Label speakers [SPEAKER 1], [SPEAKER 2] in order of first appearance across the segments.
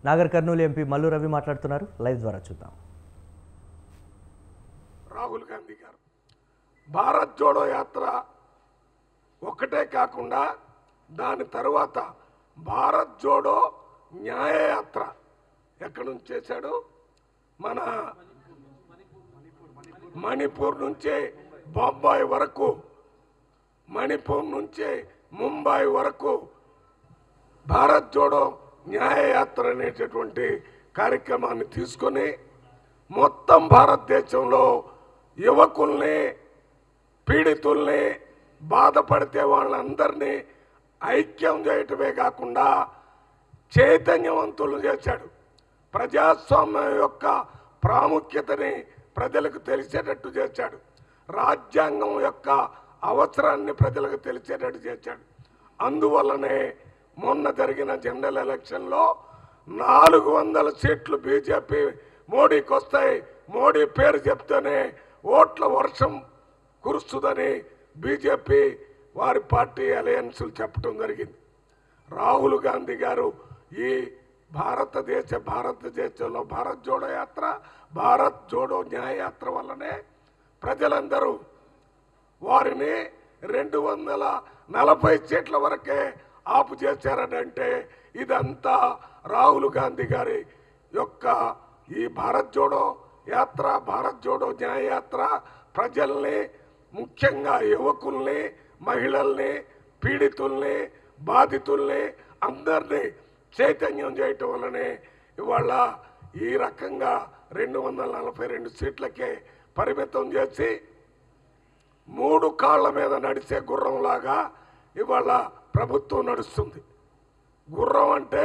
[SPEAKER 1] Nagar Kurnool MP Mallu Ravi మాట్లాడుతున్నారు. Live ద్వారా చూద్దాం.
[SPEAKER 2] రాహుల్ గాంధీ గారు భారత్ జోడో యాత్ర ఒక్కటే కాకుండా దాని తరువాత భారత్ జోడో న్యాయ యాత్ర ఎక్కడి నుంచి చేశాడు? మన మణిపూర్ నుంచి బొంబాయి వరకు, మణిపూర్ నుంచి ముంబై వరకు భారత్ జోడో న్యాయ యాత్ర అనేటటువంటి కార్యక్రమాన్ని తీసుకొని మొత్తం భారతదేశంలో యువకుల్ని, పీడితుల్ని, బాధపడితే వాళ్ళందరినీ ఐక్యం చేయటమే కాకుండా చైతన్యవంతులు చేశాడు. ప్రజాస్వామ్యం యొక్క ప్రాముఖ్యతని ప్రజలకు తెలిసేటట్టు చేశాడు. రాజ్యాంగం యొక్క అవసరాన్ని ప్రజలకు తెలిసేటట్టు చేశాడు. అందువల్లనే మొన్న జరిగిన జనరల్ ఎలక్షన్లో 400 సీట్లు బీజేపీ మోడీకి వస్తాయి, మోడీ పేరు చెప్తేనే ఓట్ల వర్షం కురుస్తుందని బీజేపీ వారి పార్టీ అలయన్సులు చెప్పడం జరిగింది. రాహుల్ గాంధీ గారు ఈ భారతదేశంలో భారత్ జోడో యాత్ర, భారత్ జోడో న్యాయ యాత్ర వల్లనే ప్రజలందరూ వారిని 240 సీట్ల వరకే ఆపు చేశారనంటే ఇదంతా రాహుల్ గాంధీ గారి యొక్క ఈ భారత్ జోడో యాత్ర, భారత్ జోడో న్యాయ యాత్ర ప్రజల్ని, ముఖ్యంగా యువకుల్ని, మహిళల్ని, పీడితుల్ని, బాధితుల్ని అందరినీ చైతన్యం చేయటం వల్లనే ఇవాళ ఈ రకంగా 242 సీట్లకే పరిమితం చేసి 3 కాళ్ళ మీద నడిచే గుర్రంలాగా ఇవాళ ప్రభుత్వం నడుస్తుంది. గుర్రం అంటే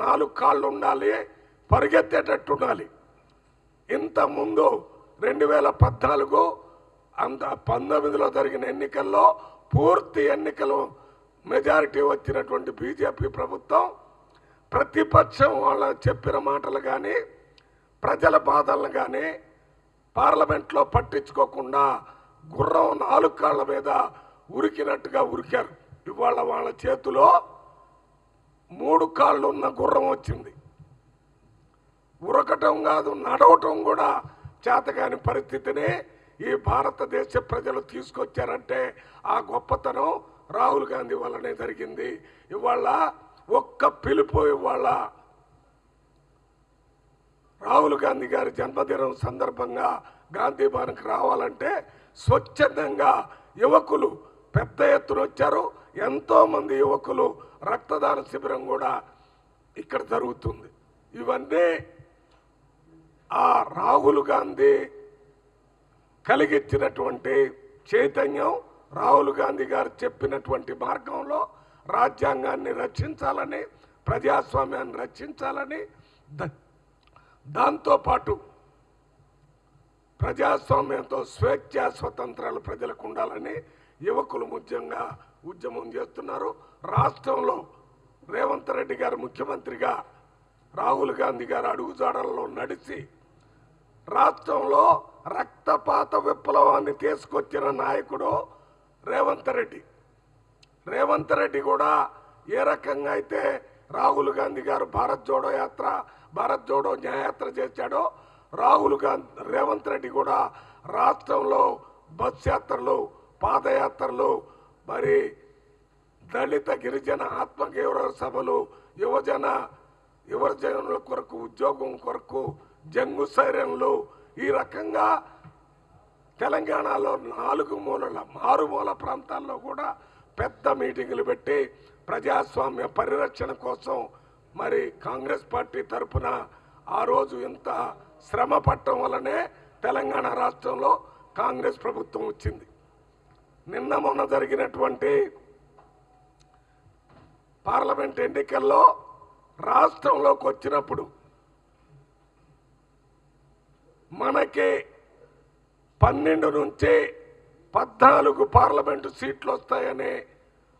[SPEAKER 2] 4 కాళ్ళు ఉండాలి, పరిగెత్తేటట్టు ఉండాలి. ఇంతకుముందు 2014 19లో జరిగిన ఎన్నికల్లో పూర్తి ఎన్నికలు మెజారిటీ వచ్చినటువంటి బీజేపీ ప్రభుత్వం ప్రతిపక్షం వాళ్ళ చెప్పిన మాటలు కానీ, ప్రజల బాధలను కానీ పార్లమెంట్లో పట్టించుకోకుండా గుర్రం 4 కాళ్ళ మీద ఉరికినట్టుగా ఉరికారు. ఇవాళ వాళ్ళ చేతిలో 3 కాళ్ళు ఉన్న గుర్రం వచ్చింది. ఉరకటం కాదు, నడవటం కూడా చేతకాని పరిస్థితిని ఈ భారతదేశ ప్రజలు తీసుకొచ్చారంటే ఆ గొప్పతనం రాహుల్ గాంధీ వల్లనే జరిగింది. ఇవాళ ఒక్క పిలుపు, ఇవాళ రాహుల్ గాంధీ గారి జన్మదినం సందర్భంగా గాంధీ భవన్కి రావాలంటే స్వచ్ఛందంగా యువకులు పెద్ద ఎత్తున వచ్చారు. ఎంతోమంది యువకులు రక్తదాన శిబిరం కూడా ఇక్కడ జరుగుతుంది. ఇవన్నీ ఆ రాహుల్ గాంధీ కలిగించినటువంటి చైతన్యం, రాహుల్ గాంధీ గారు చెప్పినటువంటి మార్గంలో రాజ్యాంగాన్ని రక్షించాలని, ప్రజాస్వామ్యాన్ని రక్షించాలని, దాంతోపాటు ప్రజాస్వామ్యంతో స్వేచ్ఛ స్వతంత్రాలు ప్రజలకు ఉండాలని యువకులు ఉద్యమం చేస్తున్నారు. రాష్ట్రంలో రేవంత్ రెడ్డి గారు ముఖ్యమంత్రిగా రాహుల్ గాంధీ గారు అడుగుజాడల్లో నడిచి రాష్ట్రంలో రక్తపాత విప్లవాన్ని తీసుకొచ్చిన నాయకుడు రేవంత్ రెడ్డి. రేవంత్ రెడ్డి కూడా ఏ రకంగా అయితే రాహుల్ గాంధీ గారు భారత్ జోడో యాత్ర, భారత్ జోడో న్యాయయాత్ర చేశాడో రేవంత్ రెడ్డి కూడా రాష్ట్రంలో బస్ యాత్రలు, పాదయాత్రలు, మరి దళిత గిరిజన ఆత్మగౌరవ సభలు, యువజనుల కొరకు, ఉద్యోగం కొరకు జంగు సైరన్లు, ఈ రకంగా తెలంగాణలో 4 మారుమూల ప్రాంతాల్లో కూడా పెద్ద మీటింగులు పెట్టి ప్రజాస్వామ్య పరిరక్షణ కోసం మరి కాంగ్రెస్ పార్టీ తరఫున ఆ రోజు ఇంత శ్రమ పట్టడం వల్లనే తెలంగాణ రాష్ట్రంలో కాంగ్రెస్ ప్రభుత్వం వచ్చింది. నిన్న మొన్న జరిగినటువంటి పార్లమెంట్ ఎన్నికల్లో రాష్ట్రంలోకి వచ్చినప్పుడు మనకి 12 నుంచి 14 పార్లమెంటు సీట్లు వస్తాయనే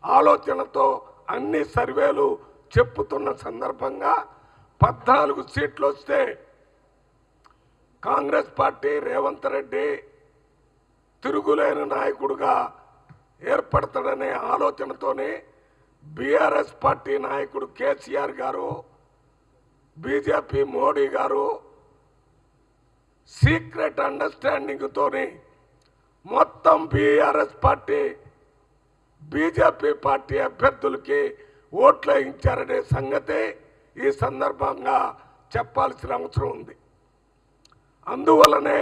[SPEAKER 2] ఆలోచనతో అన్ని సర్వేలు చెప్పుతున్న సందర్భంగా 14 సీట్లు వస్తే కాంగ్రెస్ పార్టీ రేవంత్ రెడ్డి తిరుగులేని నాయకుడుగా ఏర్పడతాడనే ఆలోచనతోనే బీఆర్ఎస్ పార్టీ నాయకుడు కేసీఆర్ గారు బీజేపీ మోడీ గారు సీక్రెట్ అండర్స్టాండింగ్తోని మొత్తం బీఆర్ఎస్ పార్టీ బీజేపీ పార్టీ అభ్యర్థులకి ఓట్లు వేయించారనే సంగతి ఈ సందర్భంగా చెప్పాల్సిన అవసరం ఉంది. అందువల్లనే